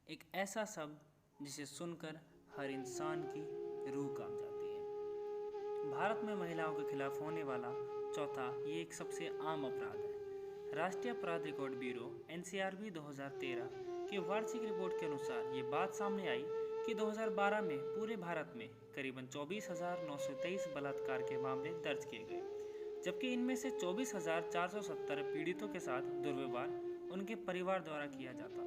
एक ऐसा शब्द जिसे सुनकर हर इंसान की रूह कांप जाती है। भारत में महिलाओं के खिलाफ होने वाला चौथा ये एक सबसे आम अपराध है। राष्ट्रीय अपराध रिकॉर्ड ब्यूरो (NCRB) 2013 की वार्षिक रिपोर्ट के अनुसार ये बात सामने आई कि 2012 में पूरे भारत में करीबन 24,923 बलात्कार के मामले दर्ज किए गए, जबकि इनमें से 24,470 पीड़ितों के साथ दुर्व्यवहार उनके परिवार द्वारा किया जाता।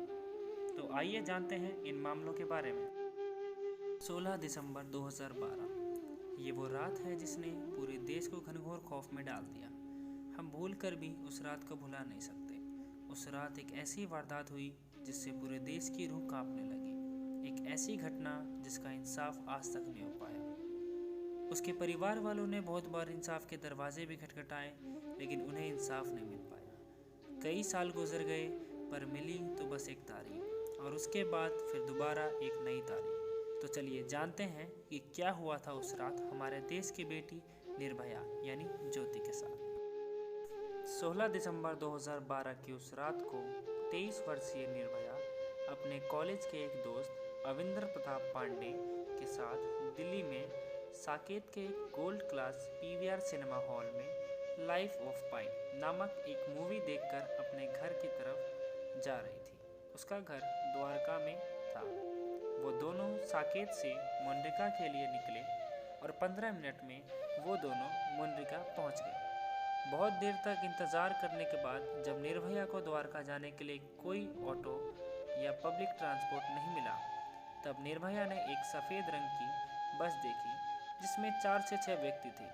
तो आइए जानते हैं इन मामलों के बारे में। 16 दिसंबर 2012 ये वो रात है जिसने पूरे देश को घनघोर खौफ में डाल दिया। हम भूल कर भी उस रात को भुला नहीं सकते। उस रात एक ऐसी वारदात हुई जिससे पूरे देश की रूह कांपने लगी। एक ऐसी घटना जिसका इंसाफ आज तक नहीं हो पाया। उसके परिवार वालों ने बहुत बार इंसाफ के दरवाजे भी खटखटाए, लेकिन उन्हें इंसाफ नहीं मिल पाया। कई साल गुजर गए, पर मिली तो बस एक तारीख, और उसके बाद फिर दोबारा एक नई तारीख। तो चलिए जानते हैं कि क्या हुआ था उस रात हमारे देश की बेटी निर्भया यानी ज्योति के साथ। 16 दिसंबर 2012 की उस रात को 23 वर्षीय निर्भया अपने कॉलेज के एक दोस्त अविंदर प्रताप पांडे के साथ दिल्ली में साकेत के एक gold class PVR cinema hall में लाइफ ऑफ पाइन नामक एक मूवी देखकर अपने घर की तरफ जा रही थी। उसका घर द्वारका में था। वो दोनों साकेत से मुंड्रिका के लिए निकले और 15 मिनट में वो दोनों मुंड्रिका पहुंच गए। बहुत देर तक इंतज़ार करने के बाद जब निर्भया को द्वारका जाने के लिए कोई ऑटो या पब्लिक ट्रांसपोर्ट नहीं मिला, तब निर्भया ने एक सफ़ेद रंग की बस देखी जिसमें 4 से 6 व्यक्ति थे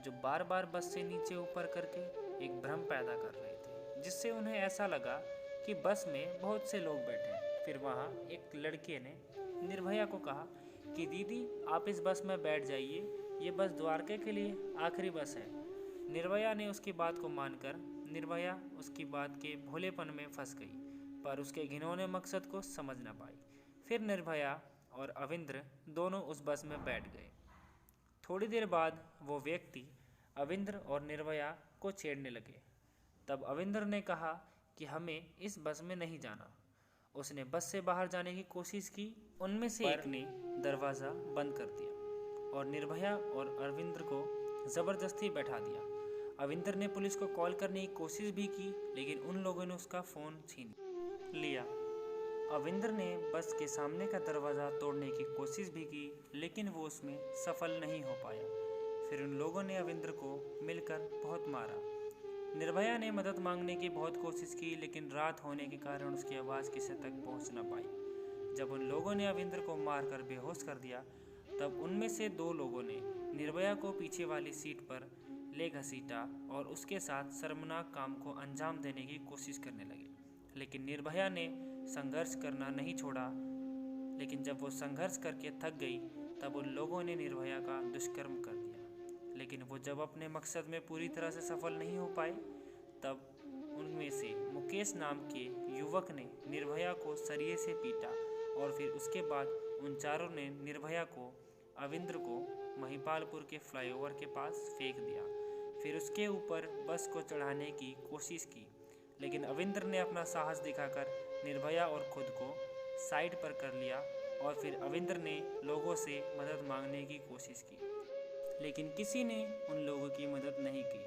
जो बार बार बस से नीचे ऊपर करके एक भ्रम पैदा कर रहे थे, जिससे उन्हें ऐसा लगा कि बस में बहुत से लोग बैठे हैं। फिर वहाँ एक लड़के ने निर्भया को कहा कि दीदी आप इस बस में बैठ जाइए, ये बस द्वारका के लिए आखिरी बस है। निर्भया ने उसकी बात को मानकर निर्भया उसकी बात के भोलेपन में फंस गई, पर उसके घिनौने मकसद को समझ न पाई। फिर निर्भया और अविंद्र दोनों उस बस में बैठ गए। थोड़ी देर बाद वो व्यक्ति अविंद्र और निर्भया को छेड़ने लगे। तब अविंद्र ने कहा कि हमें इस बस में नहीं जाना। उसने बस से बाहर जाने की कोशिश की। उनमें से एक ने दरवाज़ा बंद कर दिया और निर्भया और अविंद्र को ज़बरदस्ती बैठा दिया। अविंद्र ने पुलिस को कॉल करने की कोशिश भी की, लेकिन उन लोगों ने उसका फ़ोन छीन लिया। अविंद्र ने बस के सामने का दरवाज़ा तोड़ने की कोशिश भी की, लेकिन वो उसमें सफल नहीं हो पाया। फिर उन लोगों ने अविंद्र को मिलकर बहुत मारा। निर्भया ने मदद मांगने की बहुत कोशिश की, लेकिन रात होने के कारण उसकी आवाज़ किसी तक पहुंच न पाई। जब उन लोगों ने अविंद्र को मारकर बेहोश कर दिया, तब उनमें से 2 लोगों ने निर्भया को पीछे वाली सीट पर ले घसीटा और उसके साथ शर्मनाक काम को अंजाम देने की कोशिश करने लगे। लेकिन निर्भया ने संघर्ष करना नहीं छोड़ा। लेकिन जब वो संघर्ष करके थक गई, तब उन लोगों ने निर्भया का दुष्कर्म कर दिया। लेकिन वो जब अपने मकसद में पूरी तरह से सफल नहीं हो पाए, तब उनमें से मुकेश नाम के युवक ने निर्भया को सरिये से पीटा और फिर उसके बाद उन चारों ने निर्भया को, अविंद्र को महिपालपुर के फ्लाईओवर के पास फेंक दिया। फिर उसके ऊपर बस को चढ़ाने की कोशिश की, लेकिन अविंद्र ने अपना साहस दिखाकर निर्भया और खुद को साइड पर कर लिया। और फिर अविंद्र ने लोगों से मदद मांगने की कोशिश की, लेकिन किसी ने उन लोगों की मदद नहीं की।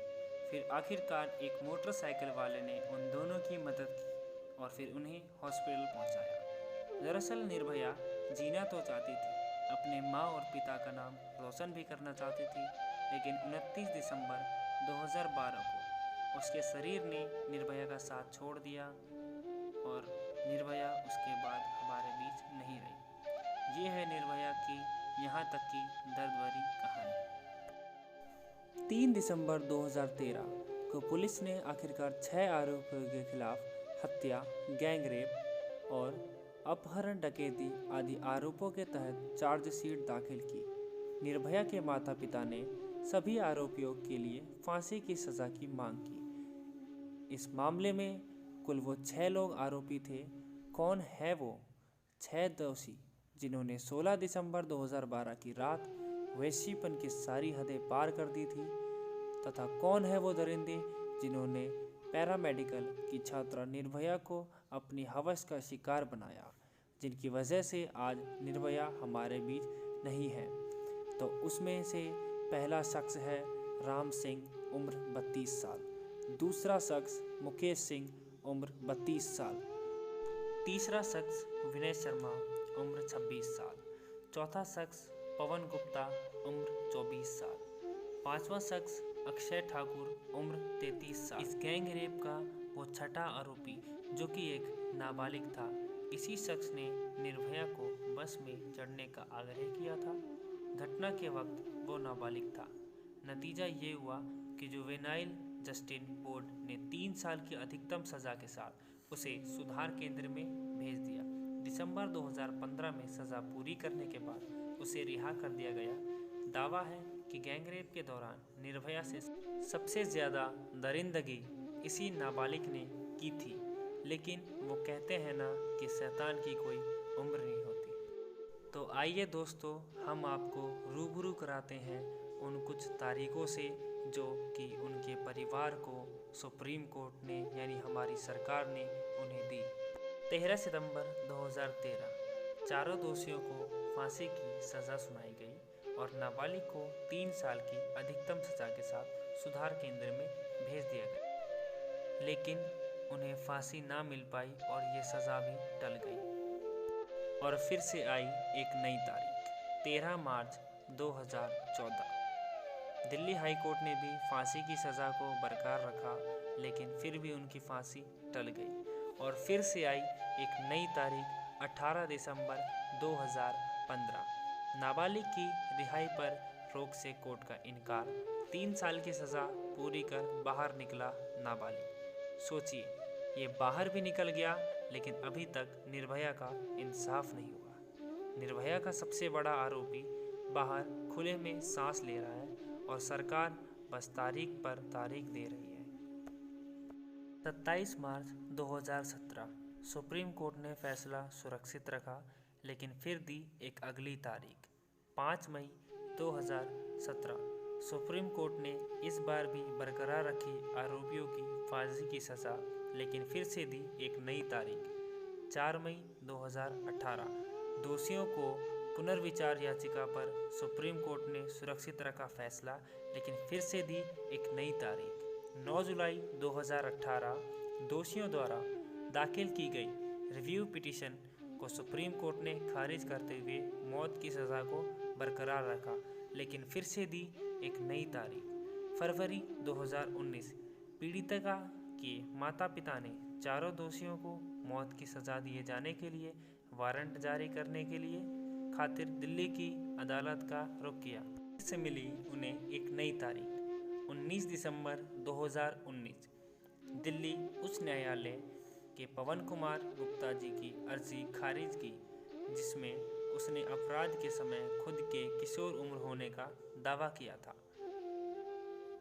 फिर आखिरकार एक मोटरसाइकिल वाले ने उन दोनों की मदद की और फिर उन्हें हॉस्पिटल पहुंचाया। दरअसल निर्भया जीना तो चाहती थी, अपने माँ और पिता का नाम रोशन भी करना चाहती थी, लेकिन 29 दिसंबर 2012 को उसके शरीर ने निर्भया का साथ छोड़ दिया और निर्भया उसके बाद हमारे बीच नहीं रही। ये है निर्भया की यहाँ तक की दर्द भरी कहानी। 3 दिसंबर 2013 को पुलिस ने आखिरकार 6 आरोपियों के खिलाफ हत्या, गैंगरेप और अपहरण, डकैती आदि आरोपों के तहत चार्जशीट दाखिल की। निर्भया के माता पिता ने सभी आरोपियों के लिए फांसी की सज़ा की मांग की। इस मामले में कुल वो 6 लोग आरोपी थे। कौन है वो 6 दोषी जिन्होंने 16 दिसंबर 2012 की रात वैश्यपन की सारी हदें पार कर दी थी, तथा कौन है वो दरिंदे जिन्होंने पैरामेडिकल की छात्रा निर्भया को अपनी हवस का शिकार बनाया, जिनकी वजह से आज निर्भया हमारे बीच नहीं है। तो उसमें से पहला शख्स है राम सिंह, उम्र 32 साल। दूसरा शख्स मुकेश सिंह, उम्र 32 साल। तीसरा शख्स विनय शर्मा, उम्र 26 साल। चौथा शख्स पवन गुप्ता, उम्र 24 साल। पांचवा शख्स अक्षय ठाकुर, उम्र 33 साल। इस गैंग रेप का वो छठा आरोपी, जो कि एक नाबालिग था। इसी शख्स ने निर्भया को बस में चढ़ने का आग्रह किया था। घटना के वक्त वो नाबालिग था। नतीजा ये हुआ कि जुवेनाइल जस्टिस बोर्ड ने 3 साल की अधिकतम सज़ा के साथ उसे सुधार केंद्र में भेज दिया। दिसंबर 2015 में सज़ा पूरी करने के बाद उसे रिहा कर दिया गया। दावा है कि गैंगरेप के दौरान निर्भया से सबसे ज़्यादा दरिंदगी इसी नाबालिग ने की थी। लेकिन वो कहते हैं ना कि शैतान की कोई उम्र नहीं होती। तो आइए दोस्तों, हम आपको रूबरू कराते हैं उन कुछ तारीखों से जो कि उनके परिवार को सुप्रीम कोर्ट ने यानी हमारी सरकार ने उन्हें दी। 13 सितंबर 2013 चारों दोषियों को फांसी की सज़ा सुनाई गई और नाबालिग को 3 साल की अधिकतम सज़ा के साथ सुधार केंद्र में भेज दिया गया। लेकिन उन्हें फांसी ना मिल पाई और ये सज़ा भी टल गई। और फिर से आई एक नई तारीख, 13 मार्च 2014। दिल्ली हाई कोर्ट ने भी फांसी की सज़ा को बरकरार रखा, लेकिन फिर भी उनकी फांसी टल गई। और फिर से आई एक नई तारीख, 18 दिसंबर 2015। नाबालिग की रिहाई पर रोक से कोर्ट का इनकार। 3 साल की सज़ा पूरी कर बाहर निकला नाबालिग। सोचिए, ये बाहर भी निकल गया, लेकिन अभी तक निर्भया का इंसाफ नहीं हुआ। निर्भया का सबसे बड़ा आरोपी बाहर खुले में सांस ले रहा है और सरकार बस तारीख पर तारीख दे रही है। 27 मार्च 2017 सुप्रीम कोर्ट ने फैसला सुरक्षित रखा, लेकिन फिर दी एक अगली तारीख, 5 मई 2017। सुप्रीम कोर्ट ने इस बार भी बरकरार रखी आरोपियों की फांसी की सज़ा, लेकिन फिर से दी एक नई तारीख, 4 मई 2018। दोषियों को पुनर्विचार याचिका पर सुप्रीम कोर्ट ने सुरक्षित रखा फैसला, लेकिन फिर से दी एक नई तारीख, 9 जुलाई 2018। दोषियों द्वारा दाखिल की गई रिव्यू पिटीशन को सुप्रीम कोर्ट ने खारिज करते हुए मौत की सज़ा को बरकरार रखा, लेकिन फिर से दी एक नई तारीख, फरवरी 2019। पीड़िता के माता पिता ने चारों दोषियों को मौत की सज़ा दिए जाने के लिए वारंट जारी करने के लिए खातिर दिल्ली की अदालत का रुख किया। इससे मिली उन्हें एक नई तारीख, 19 दिसंबर 2019। दिल्ली उच्च न्यायालय के पवन कुमार गुप्ता जी की अर्जी खारिज की, जिसमें उसने अपराध के समय खुद के किशोर उम्र होने का दावा किया था।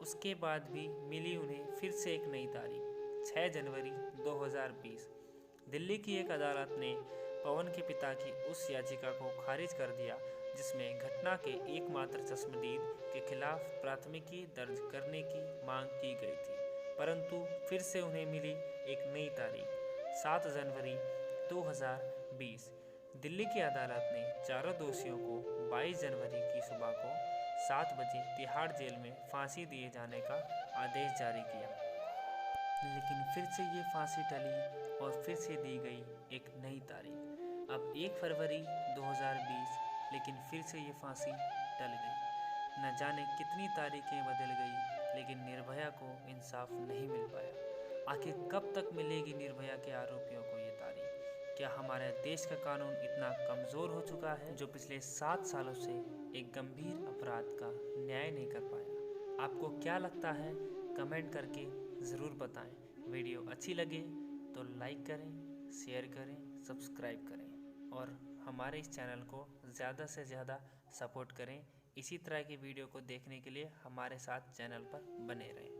उसके बाद भी मिली उन्हें फिर से एक नई तारीख, 6 जनवरी 2020। दिल्ली की एक अदालत ने पवन के पिता की उस याचिका को खारिज कर दिया जिसमें घटना के एकमात्र चश्मदीद के खिलाफ प्राथमिकी दर्ज करने की मांग की गई थी, परंतु फिर से उन्हें मिली एक नई तारीख, 7 जनवरी 2020। दिल्ली की अदालत ने चारों दोषियों को 22 जनवरी की सुबह को 7 बजे तिहाड़ जेल में फांसी दिए जाने का आदेश जारी किया, लेकिन फिर से ये फांसी टली और फिर से दी गई एक नई तारीख, अब 1 फरवरी 2020, लेकिन फिर से ये फांसी टल गई। न जाने कितनी तारीखें बदल गई, लेकिन निर्भया को इंसाफ नहीं मिल पाया। आखिर कब तक मिलेगी निर्भया के आरोपियों को ये तारीख? क्या हमारे देश का कानून इतना कमज़ोर हो चुका है जो पिछले 7 सालों से एक गंभीर अपराध का न्याय नहीं कर पाया? आपको क्या लगता है? कमेंट करके ज़रूर बताएं। वीडियो अच्छी लगे तो लाइक करें, शेयर करें, सब्सक्राइब करें और हमारे इस चैनल को ज़्यादा से ज़्यादा सपोर्ट करें। इसी तरह की वीडियो को देखने के लिए हमारे साथ चैनल पर बने रहें।